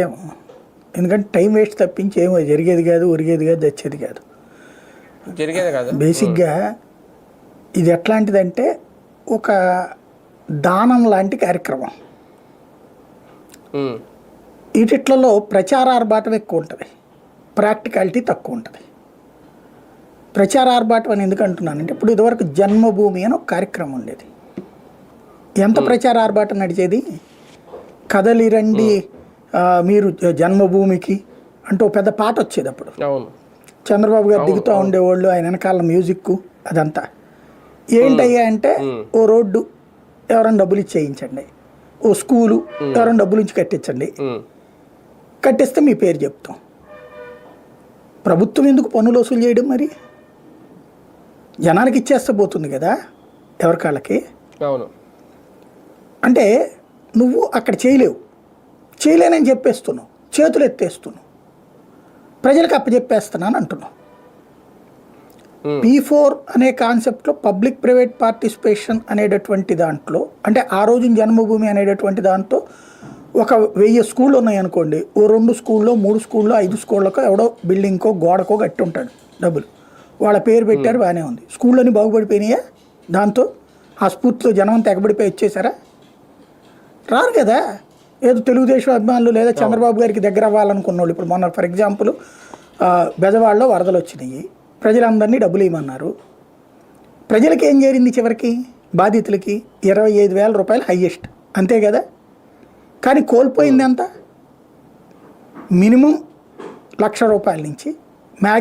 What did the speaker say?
ఏమో, ఎందుకంటే time waste తప్పించి ఏమో జరిగేది కాదు, ఒరిగేది కాదు, తెచ్చేది కాదు. బేసిక్గా ఇది ఎట్లాంటిదంటే ఒక దానం లాంటి కార్యక్రమం. వీటిట్లలో ప్రచారార్భాటం ఎక్కువ ఉంటుంది, ప్రాక్టికాలిటీ తక్కువ ఉంటుంది. ప్రచారార్భాటం అని ఎందుకు అంటున్నానంటే, ఇప్పుడు ఇదివరకు జన్మభూమి అని ఒక కార్యక్రమం ఉండేది. ఎంత ప్రచారార్భాటం నడిచేది, కదలి రండి మీరు జన్మభూమికి అంటూ పెద్ద పాట వచ్చేది. అప్పుడు చంద్రబాబు గారు దిగుతూ ఉండేవాళ్ళు, ఆయన వెనకాల మ్యూజిక్ అదంతా. ఏంటయ్యా అంటే, ఓ రోడ్డు ఎవరైనా డబ్బులు ఇచ్చి చేయించండి, ఓ స్కూలు ఎవరైనా డబ్బులు ఇచ్చి కట్టించండి, కట్టిస్తే మీ పేరు చెప్తాం. ప్రభుత్వం ఎందుకు పన్నులు వసూలు చేయడం? మరి జనానికి ఇచ్చేస్తే పోతుంది కదా ఎవరికాళ్ళకి. అంటే నువ్వు అక్కడ చేయలేనని చెప్పేస్తున్నావు, చేతులు ఎత్తేస్తున్నావు, ప్రజలకు అప్పచెప్పేస్తున్నాను అంటున్నావు. P4 అనే కాన్సెప్ట్లో పబ్లిక్ ప్రైవేట్ పార్టిసిపేషన్ అనేటటువంటి దాంట్లో, అంటే ఆ రోజు జన్మభూమి అనేటటువంటి దాంట్లో ఒక 1000 స్కూళ్ళు ఉన్నాయనుకోండి, ఓ 2 స్కూల్లో 3 స్కూల్లో 5 స్కూళ్ళకో ఎవడో బిల్డింగ్కో గోడకో కట్టి ఉంటాడు డబ్బులు, వాళ్ళ పేరు పెట్టారు, బాగానే ఉంది. స్కూళ్ళని బాగుపడిపోయినాయా దాంతో? ఆ స్ఫూర్తితో జనం తెగబడిపోయి వచ్చేసారా? రారు కదా. ఏదో తెలుగుదేశం అభిమానులు లేదా చంద్రబాబు గారికి దగ్గర అవ్వాలనుకున్న వాళ్ళు, ఇప్పుడు మొన్న ఫర్ ఎగ్జాంపుల్ బెజవాడలో వరదలు వచ్చినాయి, ప్రజలందరినీ డబ్బులు ఇవ్వమన్నారు. ప్రజలకి ఏం చేరింది చివరికి? బాధితులకి 25,000 రూపాయలు హయ్యెస్ట్, అంతే కదా. కానీ కోల్పోయింది ఎంత? మినిమం 1,00,000 రూపాయల నుంచి మ్యాక్సిమం